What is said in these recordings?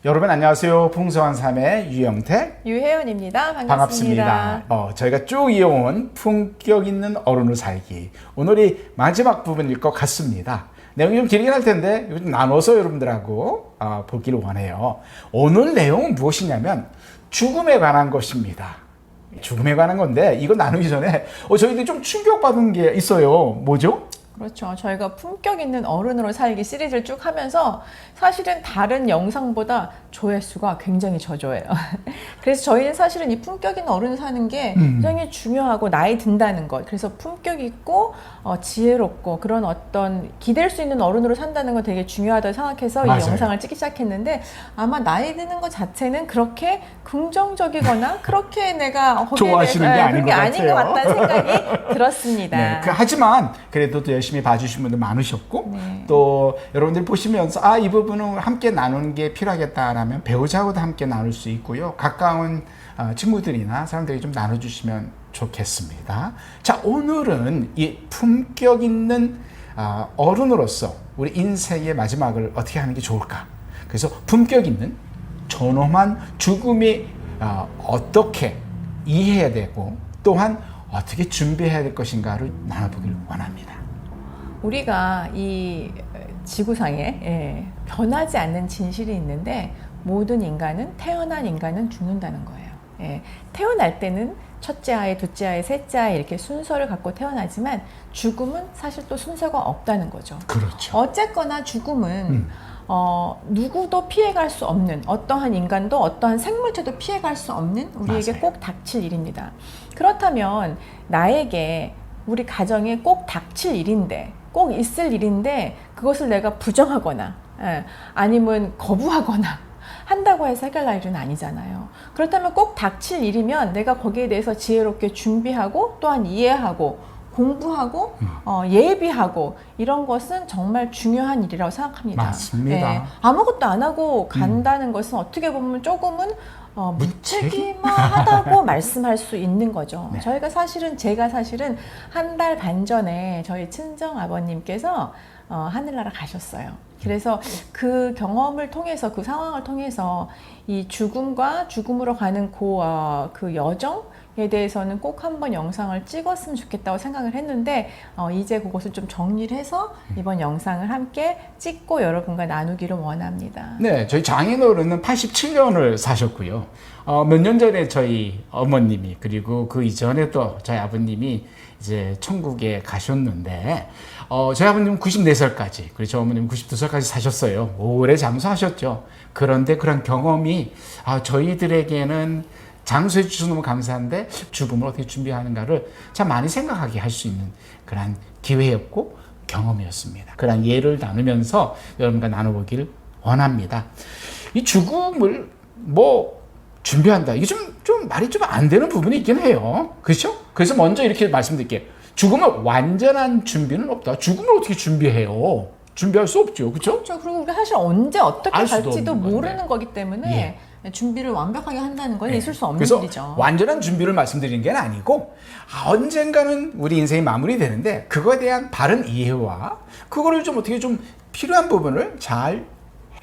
여러분 안녕하세요. 풍성한 삶의 유영택, 유혜연입니다. 반갑습니다. 저희가 쭉 이어온 품격 있는 어른으로 살기, 오늘이 마지막 부분일 것 같습니다. 내용이 좀 길긴 할 텐데 좀 나눠서 여러분들하고 보기를 원해요. 오늘 내용은 무엇이냐면 죽음에 관한 것입니다. 죽음에 관한 건데 이거 나누기 전에 저희들이 좀 충격받은 게 있어요. 뭐죠? 그렇죠. 저희가 품격 있는 어른으로 살기 시리즈를 쭉 하면서 사실은 다른 영상보다 조회수가 굉장히 저조해요. 그래서 저희는 사실은 이 품격 있는 어른을 사는 게 굉장히 중요하고 나이 든다는 것. 그래서 품격 있고 지혜롭고 그런 어떤 기댈 수 있는 어른으로 산다는 건 되게 중요하다고 생각해서 맞아요. 이 영상을 찍기 시작했는데 아마 나이 드는 것 자체는 그렇게 긍정적이거나 그렇게 내가 좋아하시는 게 아닌 것 같아요. 같다는 생각이 들었습니다. 네, 하지만 그래도 또 열심히 봐주신 분들 많으셨고 네. 또 여러분들 보시면서 이 부분은 함께 나누는 게 필요하겠다라면 배우자하고도 함께 나눌 수 있고요. 가까운 친구들이나 사람들이 좀 나눠주시면 좋겠습니다. 자, 오늘은 이 품격 있는 어른으로서 우리 인생의 마지막을 어떻게 하는 게 좋을까? 그래서 품격 있는 존엄한 죽음이 어떻게 이해해야 되고 또한 어떻게 준비해야 될 것인가를 나눠보기를 원합니다. 우리가 이 지구상에 변하지 않는 진실이 있는데 모든 인간은 태어난 인간은 죽는다는 거예요. 태어날 때는 첫째 아이, 둘째 아이, 셋째 아이 이렇게 순서를 갖고 태어나지만 죽음은 사실 또 순서가 없다는 거죠. 그렇죠. 어쨌거나 죽음은 누구도 피해갈 수 없는 어떠한 인간도 어떠한 생물체도 피해갈 수 없는 우리에게 맞아요. 꼭 닥칠 일입니다. 그렇다면 나에게 우리 가정에 꼭 닥칠 일인데 꼭 있을 일인데 그것을 내가 부정하거나 아니면 거부하거나 한다고 해서 해결할 일은 아니잖아요. 그렇다면 꼭 닥칠 일이면 내가 거기에 대해서 지혜롭게 준비하고 또한 이해하고 공부하고 예비하고 이런 것은 정말 중요한 일이라고 생각합니다. 맞습니다. 아무것도 안 하고 간다는 것은 어떻게 보면 조금은 무책임하다고 말씀할 수 있는 거죠. 네. 제가 사실은 한 달 반 전에 저희 친정 아버님께서 하늘나라 가셨어요. 그래서 그 경험을 통해서 그 상황을 통해서 이 죽음과 죽음으로 가는 그 여정에 대해서는 꼭 한번 영상을 찍었으면 좋겠다고 생각을 했는데 이제 그것을 좀 정리를 해서 이번 영상을 함께 찍고 여러분과 나누기를 원합니다. 네, 저희 장인어른은 87년을 사셨고요. 몇 년 전에 저희 어머님이 그리고 그 이전에 또 저희 아버님이 이제 천국에 가셨는데 저희 아버님은 94살까지 그리고 저희 어머님은 92살까지 사셨어요. 오래 장수하셨죠. 그런데 그런 경험이 저희들에게는 장수해 주셔서 너무 감사한데 죽음을 어떻게 준비하는가를 참 많이 생각하게 할 수 있는 그런 기회였고 경험이었습니다. 그런 예를 나누면서 여러분과 나눠보기를 원합니다. 이 죽음을 준비한다. 이게 좀 말이 좀 안 되는 부분이 있긴 해요. 그렇죠? 그래서 먼저 이렇게 말씀드릴게요. 죽음은 완전한 준비는 없다. 죽음을 어떻게 준비해요? 준비할 수 없죠. 그렇죠? 그렇죠. 그리고 우리가 사실 언제 어떻게 알 수도 갈지도 없는 건데. 모르는 거기 때문에 준비를 완벽하게 한다는 건 있을 수 없는 그래서 일이죠. 완전한 준비를 말씀드리는 게 아니고 언젠가는 우리 인생이 마무리되는데 그거에 대한 바른 이해와 그거를 좀 어떻게 좀 필요한 부분을 잘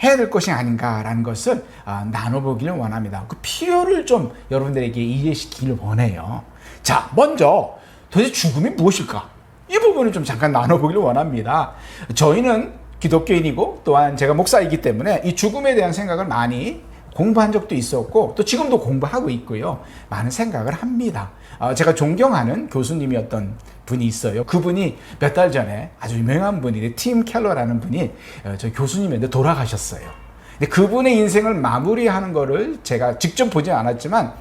해야 될 것이 아닌가라는 것을 나눠보기를 원합니다. 그 필요를 좀 여러분들에게 이해시키기를 원해요. 자, 먼저 도대체 죽음이 무엇일까? 이 부분을 좀 잠깐 나눠보기를 원합니다. 저희는 기독교인이고 또한 제가 목사이기 때문에 이 죽음에 대한 생각을 많이 공부한 적도 있었고 또 지금도 공부하고 있고요. 많은 생각을 합니다. 제가 존경하는 교수님이었던 분이 있어요. 그분이 몇 달 전에 아주 유명한 분이 팀 켈러라는 분이 저 교수님인데 돌아가셨어요. 근데 그분의 인생을 마무리하는 거를 제가 직접 보지 않았지만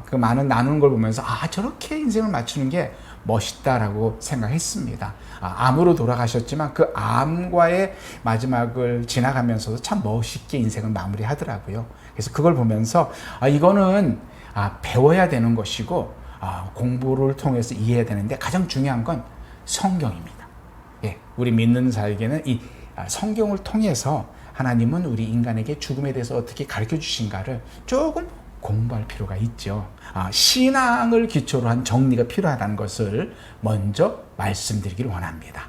그 많은 나누는 걸 보면서 저렇게 인생을 맞추는 게 멋있다라고 생각했습니다. 암으로 돌아가셨지만 그 암과의 마지막을 지나가면서도 참 멋있게 인생을 마무리하더라고요. 그래서 그걸 보면서 이거는 배워야 되는 것이고 공부를 통해서 이해해야 되는데 가장 중요한 건 성경입니다. 우리 믿는 자에게는 이 성경을 통해서 하나님은 우리 인간에게 죽음에 대해서 어떻게 가르쳐 주신가를 조금 공부할 필요가 있죠. 신앙을 기초로 한 정리가 필요하다는 것을 먼저 말씀드리기를 원합니다.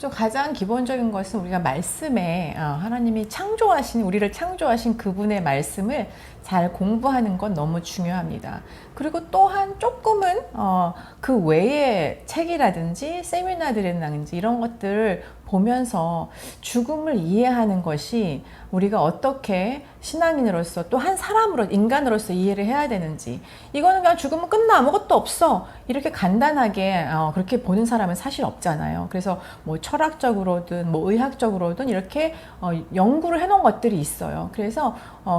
가장 기본적인 것은 우리가 말씀에 하나님이 창조하신 우리를 창조하신 그분의 말씀을 잘 공부하는 건 너무 중요합니다. 그리고 또한 조금은 그 외의 책이라든지 세미나들이라든지 이런 것들을 보면서 죽음을 이해하는 것이 우리가 어떻게 신앙인으로서 또 한 사람으로 인간으로서 이해를 해야 되는지, 이거는 그냥 죽으면 끝나 아무것도 없어 이렇게 간단하게 그렇게 보는 사람은 사실 없잖아요. 그래서 뭐 철학적으로든 뭐 의학적으로든 이렇게 연구를 해놓은 것들이 있어요. 그래서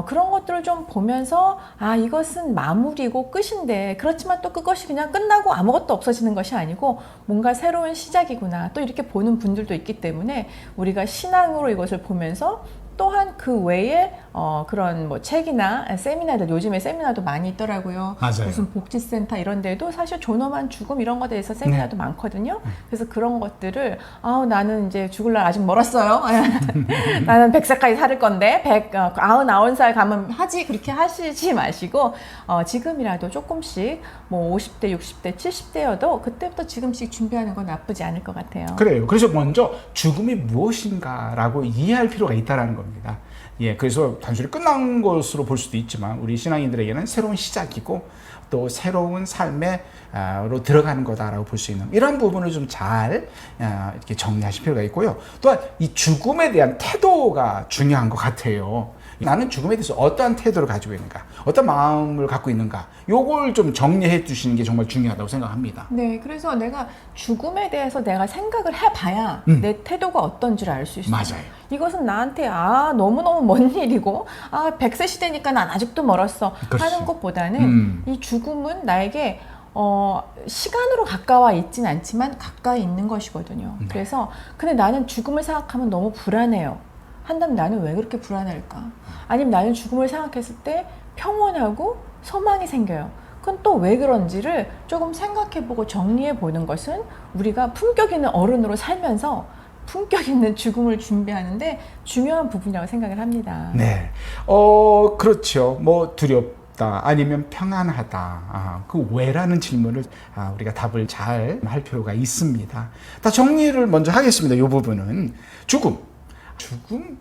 그런 것들을 좀 보면서 이것은 마무리고 끝인데, 그렇지만 또 그것이 그냥 끝나고 아무것도 없어지는 것이 아니고 뭔가 새로운 시작이구나 또 이렇게 보는 분들도 있기 때문에 우리가 신앙으로 이것을 보면서 또한 그 외에 그런 뭐 책이나 세미나들, 요즘에 세미나도 많이 있더라고요. 맞아요. 무슨 복지센터 이런 데도 사실 존엄한 죽음 이런 것에 대해서 세미나도 많거든요. 그래서 그런 것들을 나는 이제 죽을 날 아직 멀었어요. 나는 100살까지 살 건데 99살 가면 하지, 그렇게 하시지 마시고 지금이라도 조금씩 뭐 50대, 60대, 70대여도 그때부터 지금씩 준비하는 건 나쁘지 않을 것 같아요. 그래요. 그래서 먼저 죽음이 무엇인가라고 이해할 필요가 있다는 겁니다. 예, 그래서 단순히 끝난 것으로 볼 수도 있지만 우리 신앙인들에게는 새로운 시작이고 또 새로운 삶에로 들어가는 거다라고 볼 수 있는 이런 부분을 좀 잘 이렇게 정리하실 필요가 있고요. 또한 이 죽음에 대한 태도가 중요한 것 같아요. 나는 죽음에 대해서 어떠한 태도를 가지고 있는가, 어떤 마음을 갖고 있는가, 요걸 좀 정리해 주시는 게 정말 중요하다고 생각합니다. 네, 그래서 내가 죽음에 대해서 내가 생각을 해봐야 내 태도가 어떤지를 알 수 있어요. 맞아요. 이것은 나한테 너무너무 먼 일이고 100세 시대니까 난 아직도 멀었어 그렇지. 하는 것보다는 이 죽음은 나에게 시간으로 가까워 있진 않지만 가까이 있는 것이거든요. 네. 그래서 근데 나는 죽음을 생각하면 너무 불안해요. 한다면 나는 왜 그렇게 불안할까? 아니면 나는 죽음을 생각했을 때 평온하고 소망이 생겨요. 그건 또 왜 그런지를 조금 생각해보고 정리해보는 것은 우리가 품격 있는 어른으로 살면서 품격 있는 죽음을 준비하는데 중요한 부분이라고 생각을 합니다. 네, 그렇죠. 뭐 두렵다 아니면 평안하다. 그 왜라는 질문을 우리가 답을 잘 할 필요가 있습니다. 다 정리를 먼저 하겠습니다. 이 부분은 죽음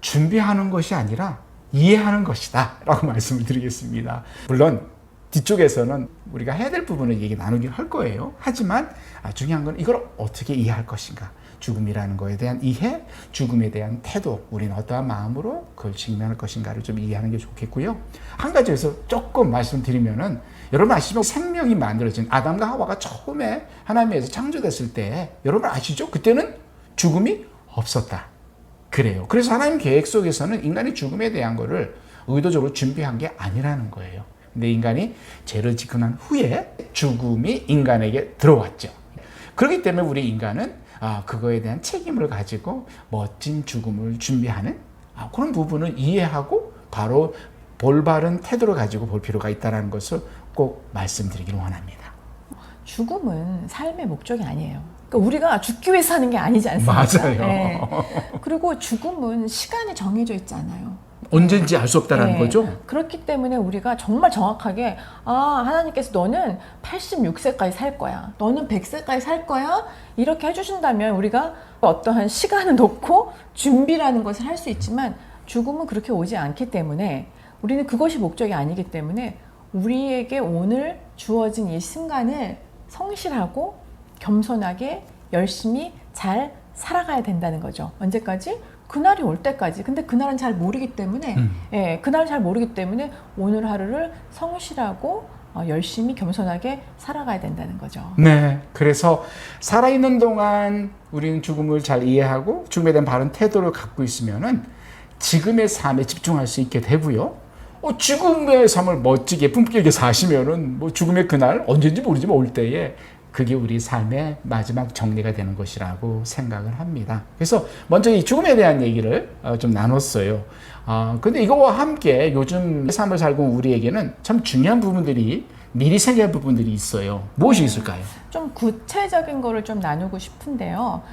준비하는 것이 아니라 이해하는 것이다 라고 말씀을 드리겠습니다. 물론 뒤쪽에서는 우리가 해야 될 부분을 얘기 나누긴 할 거예요. 하지만 중요한 건 이걸 어떻게 이해할 것인가, 죽음이라는 것에 대한 이해, 죽음에 대한 태도, 우리는 어떠한 마음으로 그걸 직면할 것인가를 좀 이해하는 게 좋겠고요. 한 가지에서 조금 말씀드리면은, 여러분 아시죠? 생명이 만들어진 아담과 하와가 처음에 하나님에서 창조됐을 때 여러분 아시죠? 그때는 죽음이 없었다. 그래요. 그래서 하나님 계획 속에서는 인간이 죽음에 대한 거를 의도적으로 준비한 게 아니라는 거예요. 근데 인간이 죄를 짓고 난 후에 죽음이 인간에게 들어왔죠. 그렇기 때문에 우리 인간은 그거에 대한 책임을 가지고 멋진 죽음을 준비하는 그런 부분을 이해하고 바로 볼바른 태도를 가지고 볼 필요가 있다는 것을 꼭 말씀드리기를 원합니다. 죽음은 삶의 목적이 아니에요. 그러니까 우리가 죽기 위해서 사는 게 아니지 않습니까? 맞아요. 네. 그리고 죽음은 시간이 정해져 있지 않아요. 언제인지 알 수 없다는 거죠? 그렇기 때문에 우리가 정말 정확하게 하나님께서 너는 86세까지 살 거야, 너는 100세까지 살 거야 이렇게 해주신다면 우리가 어떠한 시간을 놓고 준비라는 것을 할 수 있지만, 죽음은 그렇게 오지 않기 때문에 우리는 그것이 목적이 아니기 때문에 우리에게 오늘 주어진 이 순간을 성실하고 겸손하게 열심히 잘 살아가야 된다는 거죠. 언제까지? 그날이 올 때까지. 근데 그날은 잘 모르기 때문에 그날을 잘 모르기 때문에 오늘 하루를 성실하고 열심히 겸손하게 살아가야 된다는 거죠. 네, 그래서 살아있는 동안 우리는 죽음을 잘 이해하고 죽음에 대한 바른 태도를 갖고 있으면은 지금의 삶에 집중할 수 있게 되고요. 죽음의 삶을 멋지게 품격 있게 사시면은 뭐 죽음의 그날 언제인지 모르지만 올 때에 그게 우리 삶의 마지막 정리가 되는 것이라고 생각을 합니다. 그래서 먼저 이 죽음에 대한 얘기를 좀 나눴어요. 근데 이거와 함께 요즘 삶을 살고 우리에게는 참 중요한 부분들이 미리 생각할 부분들이 있어요. 무엇이 있을까요? 좀 구체적인 거를 좀 나누고 싶은데요.